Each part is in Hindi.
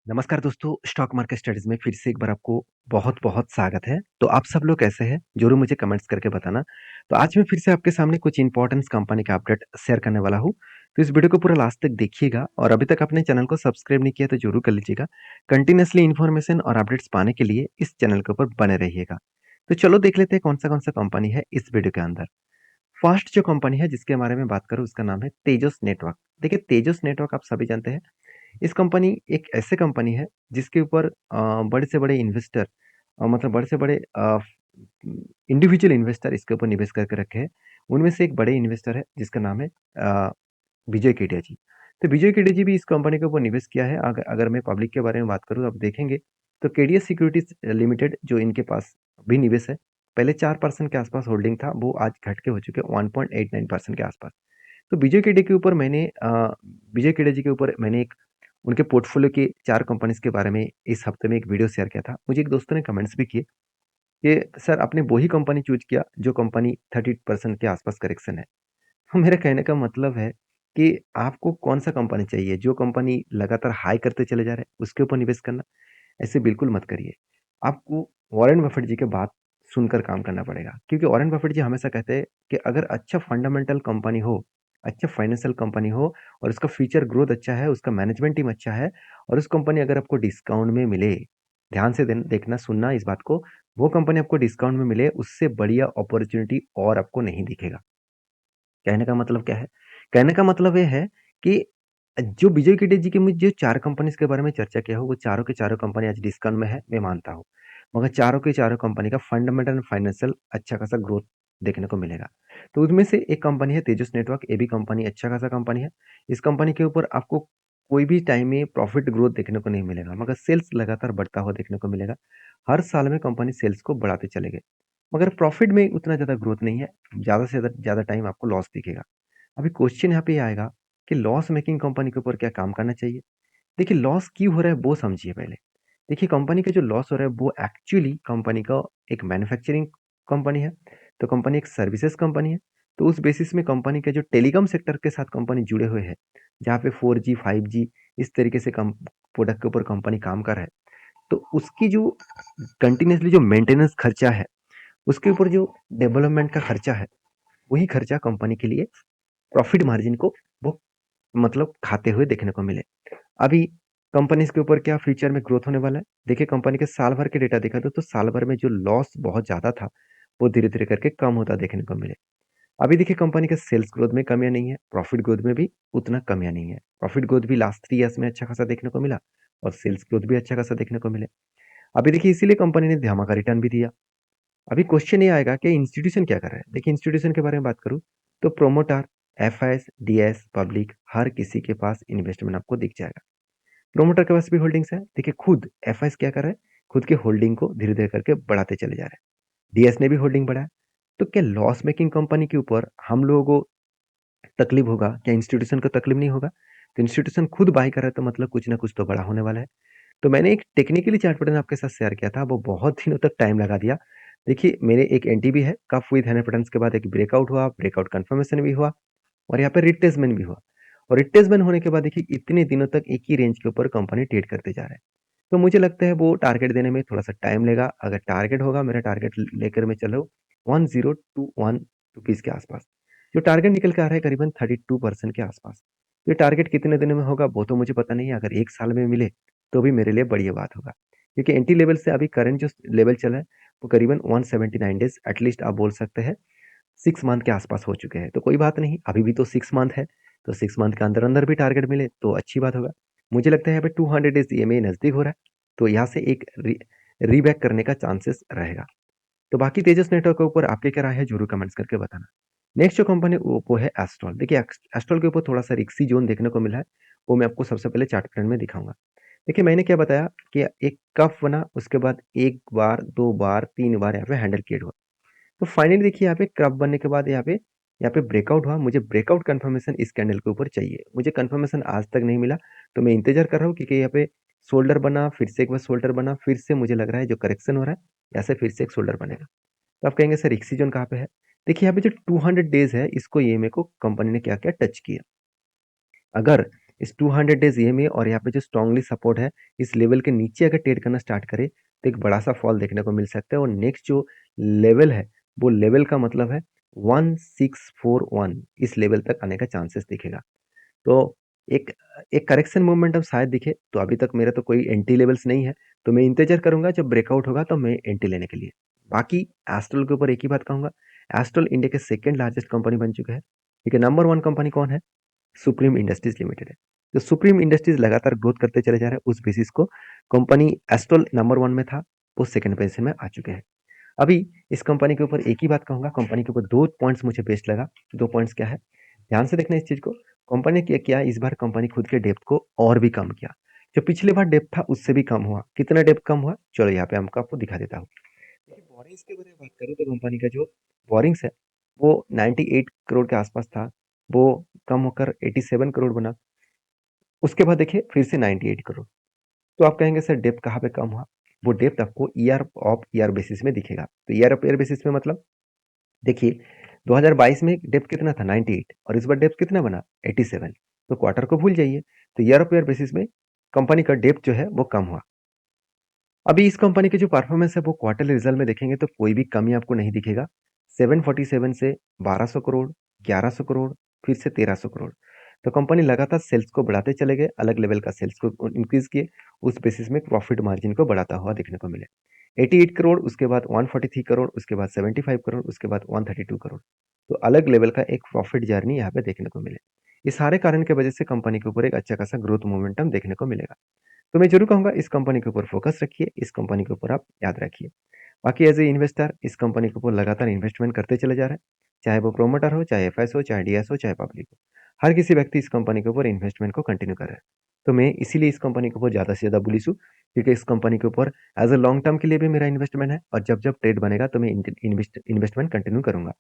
नमस्कार दोस्तों, स्टॉक मार्केट स्टडीज़ में फिर से एक बार आपको बहुत-बहुत स्वागत है। तो आप सब लोग कैसे हैं? ज़रूर मुझे कमेंट्स करके बताना। तो आज मैं फिर से आपके सामने कुछ इम्पोर्टेंट कंपनी का अपडेट शेयर करने वाला हूँ। तो इस वीडियो को पूरा लास्ट तक देखिएगा और अभी तक अपने चैनल को सब्सक्राइब नहीं किया तो ज़रूर कर लीजिएगा। कंटिन्यूअसली इन्फॉर्मेशन और अपडेट्स पाने के लिए इस चैनल के ऊपर बने रहिएगा। तो चलो देख लेते हैं कौन-सा कंपनी है इस वीडियो के अंदर। फर्स्ट जो कंपनी है जिसके बारे में बात करूँ उसका नाम है तेजस नेटवर्क। देखिए तेजस नेटवर्क आप सभी जानते हैं। इस कंपनी एक ऐसे कंपनी है जिसके ऊपर बड़े से बड़े इन्वेस्टर मतलब बड़े से बड़े इंडिविजुअल इन्वेस्टर इसके ऊपर निवेश करके रखे हैं। उनमें से एक बड़े इन्वेस्टर है जिसका नाम है विजय केडिया जी। तो विजय केडिया जी भी इस कंपनी के ऊपर निवेश किया है। अगर मैं पब्लिक के बारे में बात करूँ आप देखेंगे तो केडिया सिक्योरिटीज लिमिटेड जो इनके पास भी निवेश है, पहले 4% के आसपास होल्डिंग था, वो आज घट के हो चुके हैं 1.89% के आसपास। तो विजय केडिया के ऊपर विजय केडिया जी के ऊपर मैंने एक उनके पोर्टफोलियो की 4 कंपनीज़ के बारे में इस हफ्ते में एक वीडियो शेयर किया था। मुझे एक दोस्तों ने कमेंट्स भी किए कि सर आपने वही कंपनी चूज़ किया जो कंपनी 30% के आसपास करेक्शन है। तो मेरा कहने का मतलब है कि आपको कौन-सा कंपनी चाहिए? जो कंपनी लगातार हाई करते चले जा रहे हैं, उसके ऊपर निवेश करना? ऐसे बिल्कुल मत करिए। आपको वॉरेन बफेट जी की बात सुनकर काम करना पड़ेगा क्योंकि वॉरेन बफेट जी हमेशा कहते हैं कि अगर अच्छा फंडामेंटल कंपनी हो, अच्छा फाइनेंशियल कंपनी हो और उसका फ्यूचर ग्रोथ अच्छा है, उसका मैनेजमेंट टीम अच्छा है और उस कंपनी अगर आपको डिस्काउंट में मिले, ध्यान से देखना सुनना इस बात को, वो कंपनी आपको डिस्काउंट में मिले, उससे बढ़िया अपॉर्च्युनिटी और आपको नहीं दिखेगा। कहने का मतलब क्या है? कहने का मतलब ये है कि जो विजय केडिया जी की मैं जो 4 कंपनीज़ के बारे में चर्चा किया हूँ, वो चारों के चारों कंपनी आज डिस्काउंट में है, मैं मानता हूँ। मगर चारों के चारों कंपनी का फंडामेंटल एंड फाइनेंशियल अच्छा खासा ग्रोथ देखने को मिलेगा। तो उसमें से एक कंपनी है तेजस नेटवर्क, ये भी कंपनी अच्छा खासा कंपनी है। इस कंपनी के ऊपर आपको कोई भी टाइम में प्रॉफिट ग्रोथ देखने को नहीं मिलेगा, मगर सेल्स लगातार बढ़ता हुआ देखने को मिलेगा। हर साल में कंपनी सेल्स को बढ़ाते चले गए, मगर प्रॉफिट में उतना ज़्यादा ग्रोथ नहीं है, ज़्यादा से ज़्यादा टाइम आपको लॉस दिखेगा। अभी क्वेश्चन यहाँ पे ये आएगा कि लॉस मेकिंग कंपनी के ऊपर क्या काम करना चाहिए? देखिए लॉस क्यों हो रहा है वो समझिए पहले। देखिए कंपनी का जो लॉस हो रहा है वो एक्चुअली कंपनी का एक मैन्युफैक्चरिंग कंपनी है, तो कंपनी एक सर्विसेज कंपनी है। तो उस बेसिस में कंपनी के जो टेलीकॉम सेक्टर के साथ कंपनी जुड़े हुए हैं, जहाँ पे 4G, 5G इस तरीके से कम प्रोडक्ट के ऊपर कंपनी काम कर रहा है। तो उसकी जो कंटिन्यूअसली जो मेंटेनेंस खर्चा है, उसके ऊपर जो डेवलपमेंट का खर्चा है, वही खर्चा कंपनी के लिए प्रॉफिट मार्जिन को वो मतलब खाते हुए देखने को मिले। अभी कंपनीज़ के ऊपर क्या फ्यूचर में ग्रोथ होने वाला है? देखिए कंपनी के साल भर के डेटा देखा तो साल भर में जो लॉस बहुत ज़्यादा था, वो धीरे-धीरे करके कम होता देखने को मिले। अभी देखिए कंपनी के सेल्स ग्रोथ में कमियाँ नहीं है, प्रॉफिट ग्रोथ में भी उतना कमियाँ नहीं है। प्रॉफिट ग्रोथ भी लास्ट 3 ईयर्स में अच्छा खासा देखने को मिला और सेल्स ग्रोथ भी अच्छा खासा देखने को मिले। अभी देखिए इसीलिए कंपनी ने धमाका रिटर्न भी दिया। अभी क्वेश्चन ये आएगा कि इंस्टीट्यूशन क्या कर रहा है? देखिए इंस्टीट्यूशन के बारे में बात करूँ तो प्रोमोटर, एफआईएस, डीएस, पब्लिक हर किसी के पास इन्वेस्टमेंट आपको दिख जाएगा। प्रोमोटर के पास भी होल्डिंग्स है। देखिए खुद एफआईएस क्या कर रहा है? खुद के होल्डिंग को धीरे-धीरे करके बढ़ाते चले जा रहे हैं। डीएस ने भी होल्डिंग बढ़ाया। तो क्या लॉस मेकिंग कंपनी के ऊपर हम लोगों को तकलीफ होगा? क्या इंस्टीट्यूशन को तकलीफ नहीं होगा? तो इंस्टीट्यूशन खुद बाय कर रहा है तो मतलब कुछ ना कुछ तो बड़ा होने वाला है। तो मैंने एक टेक्निकली चार्ट पैटर्न आपके साथ शेयर किया था, वो बहुत दिनों तक टाइम लगा दिया। देखिए मेरे एक एनटीबी है, कप विद 100 पैटर्न्स के बाद एक ब्रेकआउट हुआ, ब्रेकआउट कंफर्मेशन भी हुआ और यहाँ पे रिट्रेसमेंट भी हुआ। और रिट्रेसमेंट होने के बाद देखिए इतने दिनों तक एक ही रेंज के ऊपर कंपनी ट्रेड करते जा रहे हैं। तो मुझे लगता है वो टारगेट देने में थोड़ा-सा टाइम लेगा। अगर टारगेट होगा, मेरा टारगेट लेकर मैं चलो 1021 रुपीज़ के आसपास। जो टारगेट निकल के आ रहा है करीबन 32% के आसपास। ये टारगेट कितने दिनों में होगा वो तो मुझे पता नहीं है, अगर 1 साल में मिले तो भी मेरे लिए बढ़िया बात होगा। क्योंकि एंट्री लेवल से अभी करंट जो लेवल चल रहा है वो करीबन 179 डेज़ एटलीस्ट आप बोल सकते हैं 6 मंथ के आसपास हो चुके हैं। तो कोई बात नहीं, अभी भी तो 6 मंथ है, तो 6 मंथ के अंदर-अंदर भी टारगेट मिले तो अच्छी बात होगा। मुझे लगता है यहाँ पे 200 डेज़ ईएमए नज़दीक हो रहा है, तो यहाँ से एक रीबैक करने का चांसेस रहेगा। तो बाकी तेजस नेटवर्क के ऊपर आपकी क्या राय है ज़रूर कमेंट्स करके बताना। नेक्स्ट जो कंपनी वो है एस्ट्रल। देखिए एस्ट्रल के ऊपर थोड़ा-सा रिस्की ज़ोन देखने को मिला है, वो मैं आपको सबसे पहले चार्ट पैटर्न में दिखाऊँगा। देखिए मैंने क्या बताया कि एक कफ बना, उसके बाद 1 बार, 2 बार, 3 बार यहाँ पे हैंडल क्लियर हुआ। तो फाइनली देखिए यहाँ पे क्रब बनने के बाद यहाँ पे ब्रेकआउट हुआ। मुझे ब्रेकआउट कंफर्मेशन इस कैंडल के ऊपर चाहिए। मुझे कंफर्मेशन आज तक नहीं मिला, तो मैं इंतज़ार कर रहा हूँ क्योंकि यहाँ पे शोल्डर बना, फिर से एक बार शोल्डर बना, फिर से मुझे लग रहा है जो करेक्शन हो रहा है, यहाँ से फिर से एक शोल्डर बनेगा। तो आप कहेंगे सर रिस्की ज़ोन कहाँ पे है? देखिए यहाँ पे जो 200 डेज़ है इसको ईएमए को कंपनी ने क्या किया टच किया। अगर इस 200 डेज ईएमए और यहाँ पे जो स्ट्रांगली सपोर्ट है, इस लेवल के नीचे अगर ट्रेड करना स्टार्ट करे तो एक बड़ा सा फॉल देखने को मिल सकता है और नेक्स्ट जो लेवल है वो लेवल का मतलब है 1641, इस लेवल तक आने का चांसेस दिखेगा। तो एक एक करेक्शन मोमेंटम शायद दिखे, तो अभी तक मेरा तो कोई एंटी लेवल्स नहीं है, तो मैं इंतजार करूंगा जब ब्रेकआउट होगा तो मैं एंटी लेने के लिए। बाकी एस्ट्रल के ऊपर एक ही बात कहूंगा, एस्ट्रल इंडिया के सेकंड लार्जेस्ट कंपनी बन चुका है। ठीक है, नंबर वन कंपनी कौन है? सुप्रीम इंडस्ट्रीज लिमिटेड है। तो सुप्रीम इंडस्ट्रीज लगातार ग्रोथ करते चले जा रहे हैं, उस बेसिस को कंपनी एस्ट्रल नंबर वन में था, वो सेकंड पोजीशन में आ चुके हैं। अभी इस कंपनी के ऊपर एक ही बात कहूंगा, कंपनी के ऊपर दो पॉइंट्स मुझे बेस्ट लगा। दो पॉइंट्स क्या है, ध्यान से देखना इस चीज को। कंपनी क्या किया, इस बार कंपनी खुद के डेप्थ को और भी कम किया। जो पिछले बार डेप्थ था उससे भी कम हुआ। कितना डेप्थ कम हुआ, चलो यहाँ पे हमको आपको दिखा देता हूँ। देखिए बोरिंग्स के बारे में बात करूँ तो कंपनी का जो बोरिंग्स है वो 98 करोड़ के आसपास था, वो कम होकर 87 करोड़ बना। उसके बाद देखिए फिर से 98 करोड़। तो आप कहेंगे सर डेप्थ कहाँ पे कम हुआ? वो डेप्थ आपको ईयर ऑफ ईयर बेसिस में दिखेगा। तो ईयर ऑफ ईयर बेसिस में मतलब देखिए 2022 में डेप्थ कितना था 98 और इस बार डेप्थ कितना बना 87। तो क्वार्टर को भूल जाइए, तो ईयर ऑफ ईयर बेसिस में कंपनी का डेप्थ जो है वो कम हुआ। अभी इस कंपनी की जो परफॉर्मेंस है वो क्वार्टरली रिजल्ट में देखेंगे तो कोई भी कमी आपको नहीं दिखेगा। 747 से 1200 करोड़, 1100 करोड़, फिर से 1300 करोड़। तो कंपनी लगातार सेल्स को बढ़ाते चले गए, अलग लेवल का सेल्स को इंक्रीज किए, उस बेसिस में प्रॉफिट मार्जिन को बढ़ाता हुआ देखने को मिले। 88 करोड़, उसके बाद 143 करोड़, उसके बाद 75 करोड़, उसके बाद 132 करोड़। तो अलग लेवल का एक प्रॉफिट जर्नी यहाँ पे देखने को मिले। इस सारे कारण की वजह से कंपनी के ऊपर एक अच्छा खासा ग्रोथ मोमेंटम देखने को मिलेगा। तो मैं जरूर कहूंगा इस कंपनी के ऊपर फोकस रखिए, इस कंपनी के ऊपर आप याद रखिए। बाकी एज ए इन्वेस्टर इस कंपनी के ऊपर लगातार इन्वेस्टमेंट करते चले जा रहे हैं, चाहे वो प्रोमोटर हो, चाहे एफएस हो, चाहे डीएस हो, चाहे पब्लिक हो। हर किसी व्यक्ति इस कंपनी के ऊपर इन्वेस्टमेंट को कंटिन्यू कर रहा है। तो मैं इसीलिए इस कंपनी के ऊपर ज़्यादा से ज़्यादा बुलिश हूँ, क्योंकि इस कंपनी के ऊपर एज ए लॉन्ग टर्म के लिए भी मेरा इन्वेस्टमेंट है और जब जब ट्रेड बनेगा तो मैं इन्वेस्टमेंट कंटिन्यू करूंगा,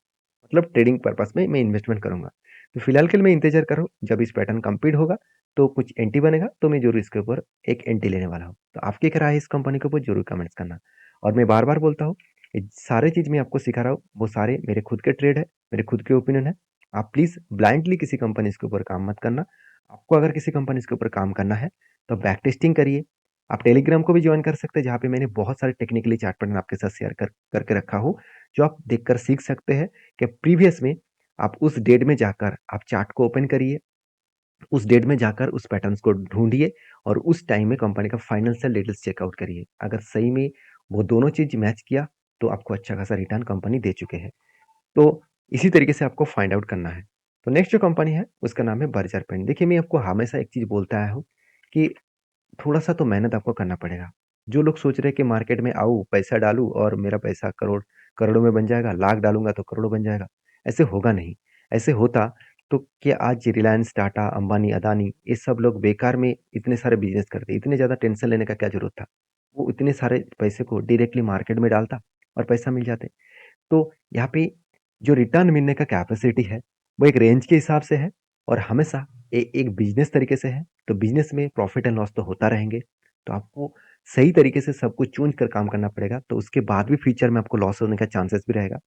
मतलब ट्रेडिंग पर्पस में मैं इन्वेस्टमेंट करूंगा। तो फिलहाल के लिए मैं इंतजार करूँ, जब इस पैटर्न कंप्लीट होगा तो कुछ एंटी बनेगा तो मैं जरूर इसके ऊपर एक एंटी लेने वाला हूँ। तो आपकी क्या राय है इस कंपनी के ऊपर जरूर कमेंट्स करना। और मैं बार बार बोलता हूँ, ये सारे चीज मैं आपको सिखा रहा हूँ वो सारे मेरे खुद के ट्रेड है, मेरे खुद के ओपिनियन है। आप प्लीज ब्लाइंडली किसी कंपनी के ऊपर काम मत करना। आपको अगर किसी कंपनी के ऊपर काम करना है तो बैक टेस्टिंग करिए। आप टेलीग्राम को भी ज्वाइन कर सकते हैं, जहाँ पे मैंने बहुत सारे टेक्निकली चार्ट पैटर्न आपके साथ शेयर करके रखा हूँ, जो आप देखकर सीख सकते हैं कि प्रीवियस में आप उस डेट में जाकर आप चार्ट को ओपन करिए, उस डेट में जाकर उस पैटर्न्स को ढूंढिए और उस टाइम में कंपनी का फाइनेंशियल डिटेल्स चेकआउट करिए। अगर सही में वो दोनों चीज मैच किया तो आपको अच्छा खासा रिटर्न कंपनी दे चुके हैं। तो इसी तरीके से आपको फाइंड आउट करना है। तो नेक्स्ट जो कंपनी है उसका नाम है बर्जर पेंट। देखिए मैं आपको हमेशा एक चीज बोलता आया हूँ कि थोड़ा सा तो मेहनत आपको करना पड़ेगा। जो लोग सोच रहे हैं कि मार्केट में आऊँ पैसा डालूं और मेरा पैसा करोड़ों में बन जाएगा, लाख डालूंगा तो करोड़ों बन जाएगा, ऐसे होगा नहीं। ऐसे होता तो क्या आज रिलायंस, टाटा, अंबानी, अदानी ये सब लोग बेकार में इतने सारे बिजनेस करते? इतने ज्यादा टेंशन लेने का क्या जरूरत था? वो इतने सारे पैसे को डायरेक्टली मार्केट में डालता और पैसा मिल जाते। तो यहाँ पे जो रिटर्न मिलने का कैपेसिटी है वो एक रेंज के हिसाब से है और हमेशा एक बिजनेस तरीके से है। तो बिजनेस में प्रॉफिट एंड लॉस तो होता रहेंगे, तो आपको सही तरीके से सब कुछ चूज कर काम करना पड़ेगा। तो उसके बाद भी फ्यूचर में आपको लॉस होने का चांसेस भी रहेगा,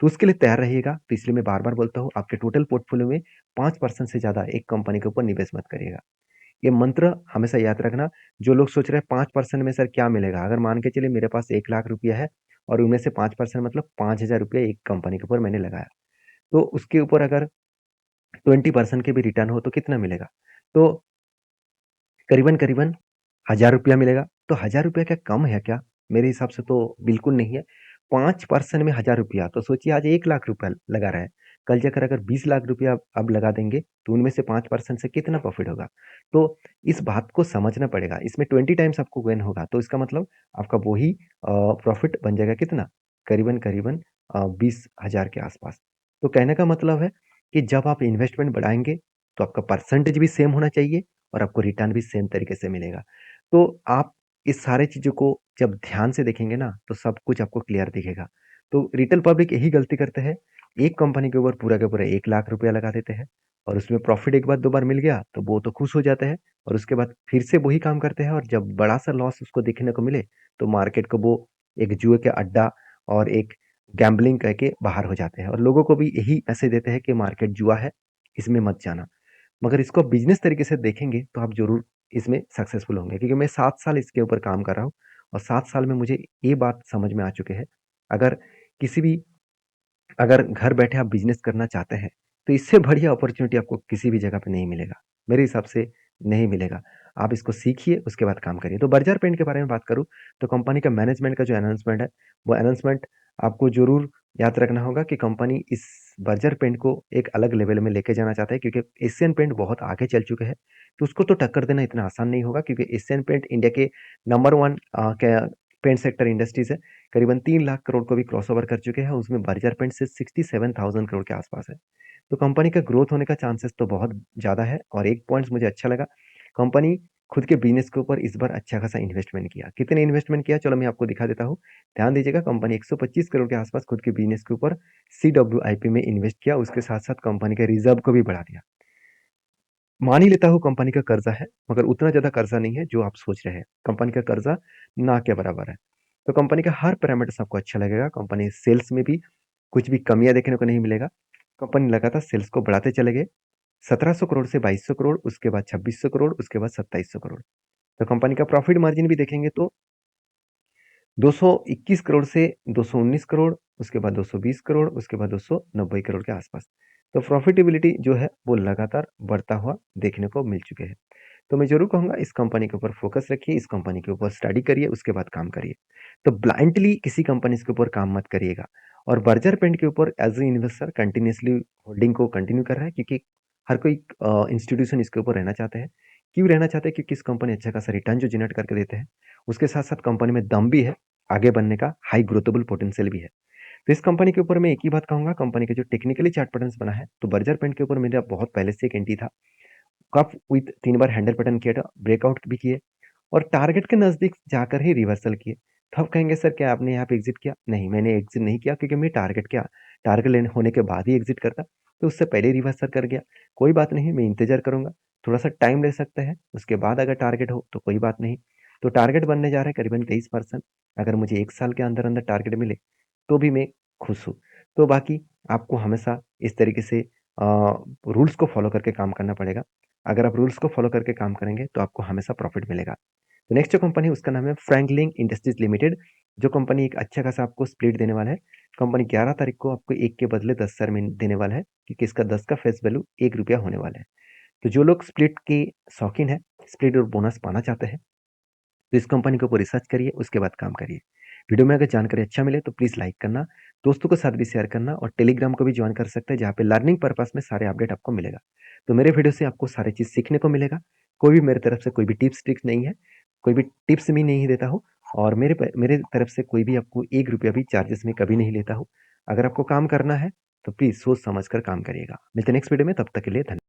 तो उसके लिए तैयार रहिएगा। तो इसलिए मैं बार बार बोलता हूँ आपके टोटल पोर्टफोलियो में 5% से ज्यादा एक कंपनी के ऊपर निवेश मत करिएगा। ये मंत्र हमेशा याद रखना। जो लोग सोच रहे हैं 5% में सर क्या मिलेगा, अगर मान के चलिए मेरे पास 1 लाख रुपया है और उनमें से 5% मतलब 5,000 रुपया एक कंपनी के ऊपर मैंने लगाया, तो उसके ऊपर अगर 20% के भी रिटर्न हो तो कितना मिलेगा? तो करीबन करीबन 1,000 रुपया मिलेगा। तो 1,000 रुपया क्या कम है क्या? मेरे हिसाब से तो बिल्कुल नहीं है। 5% में 1,000 रुपया, तो सोचिए आज 1 लाख रुपया लगा रहा है, कल जाकर अगर 20 लाख रुपया अब लगा देंगे तो उनमें से 5% से कितना प्रॉफिट होगा? तो इस बात को समझना पड़ेगा। इसमें 20 टाइम्स आपको गेन होगा, तो इसका मतलब आपका वही प्रॉफिट बन जाएगा कितना, करीबन करीबन 20,000 के आसपास। तो कहने का मतलब है कि जब आप इन्वेस्टमेंट बढ़ाएंगे तो आपका परसेंटेज भी सेम होना चाहिए और आपको रिटर्न भी सेम तरीके से मिलेगा। तो आप इस सारे चीज़ों को जब ध्यान से देखेंगे ना तो सब कुछ आपको क्लियर दिखेगा। तो रिटेल पब्लिक यही गलती करते हैं, एक कंपनी के ऊपर पूरा का पूरा 1 लाख रुपया लगा देते हैं और उसमें प्रॉफिट एक बार दो बार मिल गया तो वो तो खुश हो जाते हैं और उसके बाद फिर से वही काम करते हैं और जब बड़ा सा लॉस उसको देखने को मिले तो मार्केट को वो एक जुए का अड्डा और एक गैम्बलिंग करके बाहर हो जाते हैं और लोगों को भी यही मैसेज देते हैं कि मार्केट जुआ है, इसमें मत जाना। मगर इसको आप बिज़नेस तरीके से देखेंगे तो आप ज़रूर इसमें सक्सेसफुल होंगे, क्योंकि मैं 7 साल इसके ऊपर काम कर रहा हूँ और 7 साल में मुझे ये बात समझ में आ चुके हैं, अगर किसी भी अगर घर बैठे आप बिज़नेस करना चाहते हैं, तो इससे बढ़िया अपॉर्च्युनिटी आपको किसी भी जगह पे नहीं मिलेगा। मेरे हिसाब से नहीं मिलेगा। आप इसको सीखिए, उसके बाद काम करिए। तो बर्जर पेंट के बारे में बात करूँ, तो कंपनी का मैनेजमेंट का जो अनाउंसमेंट है, वो अनाउंसमेंट आपको ज़रूर याद रखना होगा कि कंपनी इस बर्जर पेंट को एक अलग लेवल में लेके जाना चाहता है, क्योंकि एशियन पेंट बहुत आगे चल चुके हैं। तो उसको तो टक्कर देना इतना आसान नहीं होगा, क्योंकि एशियन पेंट इंडिया के नंबर 1 क्या पेंट सेक्टर इंडस्ट्रीज़ है। करीबन 3 लाख करोड़ को भी क्रॉस ओवर कर चुके हैं, उसमें बर्जर पेंट से 67,000 करोड़ के आसपास है। तो कंपनी का ग्रोथ होने का चांसेस तो बहुत ज़्यादा है। और एक पॉइंट्स मुझे अच्छा लगा, कंपनी खुद के बिजनेस के ऊपर इस बार अच्छा खासा इन्वेस्टमेंट किया। कितने इन्वेस्टमेंट किया, चलो मैं आपको दिखा देता हूँ। ध्यान दीजिएगा, कंपनी 125 करोड़ के आसपास खुद के बिजनेस के ऊपर CWIP में इन्वेस्ट किया, उसके साथ साथ कंपनी के रिजर्व को भी बढ़ा दिया। मान ही लेता हूँ कंपनी का कर्जा है, मगर उतना ज़्यादा कर्जा नहीं है जो आप सोच रहे हैं। कंपनी का कर्जा ना के बराबर है। तो कंपनी का हर पैरामीटर्स आपको अच्छा लगेगा। कंपनी सेल्स में भी कुछ भी कमियां देखने को नहीं मिलेगा। कंपनी लगातार सेल्स को बढ़ाते चले गए, 1700 करोड़ से 2200 करोड़, उसके बाद 2600 करोड़, उसके बाद 2700 करोड़। तो कंपनी का प्रॉफिट मार्जिन भी देखेंगे तो 221 करोड़ से 219 करोड़, उसके बाद 220 करोड़, उसके बाद 290 करोड़ के आसपास। तो प्रॉफिटेबिलिटी जो है वो लगातार बढ़ता हुआ देखने को मिल चुके हैं। तो मैं ज़रूर कहूँगा इस कंपनी के ऊपर फ़ोकस रखिए, इस कंपनी के ऊपर स्टडी करिए, उसके बाद काम करिए। तो ब्लाइंडली किसी कंपनीज़ के ऊपर काम मत करिएगा। और बर्जर पेंट के ऊपर as a investor continuously holding को कंटिन्यू कर रहा है, क्योंकि हर कोई इंस्टीट्यूशन इसके ऊपर रहना चाहते हैं। क्यों रहना चाहते हैं? क्योंकि इस कंपनी अच्छा खासा रिटर्न जो जनरेट करके देते हैं, उसके साथ-साथ कंपनी में दम भी है, आगे बढ़ने का हाई ग्रोथेबल पोटेंशियल भी है। तो इस कंपनी के ऊपर मैं एक ही बात कहूँगा, कंपनी का जो टेक्निकली चार्ट पैटर्न्स बना है, तो बर्जर पेंट के ऊपर मेरा बहुत पहले से एक एंट्री था। Cup with 3 bar handle pattern किया था, ब्रेकआउट भी किए और टारगेट के नज़दीक जाकर ही रिवर्सल किए। तो आप कहेंगे सर क्या आपने यहाँ पे एग्ज़िट किया? नहीं, मैंने एग्ज़िट नहीं किया, क्योंकि मैं टारगेट लेने होने के बाद ही एग्ज़िट करता, तो उससे पहले ही रिवर्सल कर गया। कोई बात नहीं, मैं इंतज़ार करूँगा, थोड़ा-सा टाइम ले सकते हैं, उसके बाद अगर टारगेट हो तो कोई बात नहीं। तो टारगेट बनने जा रहा है करीबन 23%, अगर मुझे 1 साल के अंदर-अंदर टारगेट मिले, तो भी मैं खुश हूँ। तो बाकी आपको हमेशा इस तरीके से रूल्स को फ़ॉलो करके काम करना पड़ेगा। अगर आप रूल्स को फ़ॉलो करके काम करेंगे तो आपको हमेशा प्रॉफ़िट मिलेगा। तो नेक्स्ट जो कंपनी है उसका नाम है फ्रैंकलिन इंडस्ट्रीज़ लिमिटेड, जो कंपनी एक अच्छा खासा आपको स्प्लिट देने वाला है। कंपनी 11 तारीख को आपको 1 के बदले 10 शेयर में देने वाला है, क्योंकि इसका 10 का फेस वैल्यू ₹1 होने वाला है। तो जो लोग स्प्लिट के शौकीन हैं, स्प्लिट और बोनस पाना चाहते हैं, तो इस कंपनी के ऊपर रिसर्च करिए, उसके बाद काम करिए। वीडियो में अगर जानकारी अच्छा मिले तो प्लीज़ लाइक करना, दोस्तों के साथ भी शेयर करना और टेलीग्राम को भी जॉइन कर सकते हैं, जहाँ पे लर्निंग पर्पस में सारे अपडेट आपको मिलेगा। तो मेरे वीडियो से आपको सारी चीज़ सीखने को मिलेगा। कोई भी मेरे तरफ से कोई भी टिप्स ट्रिक्स नहीं है, कोई भी टिप्स भी नहीं देता हूँ और मेरे तरफ से कोई भी आपको ₹1 भी चार्जेस में कभी नहीं लेता हूँ। अगर आपको काम करना है तो प्लीज़ सोच समझ कर काम करिएगा। मिलते हैं नेक्स्ट वीडियो में, तब तक के लिए धन्यवाद।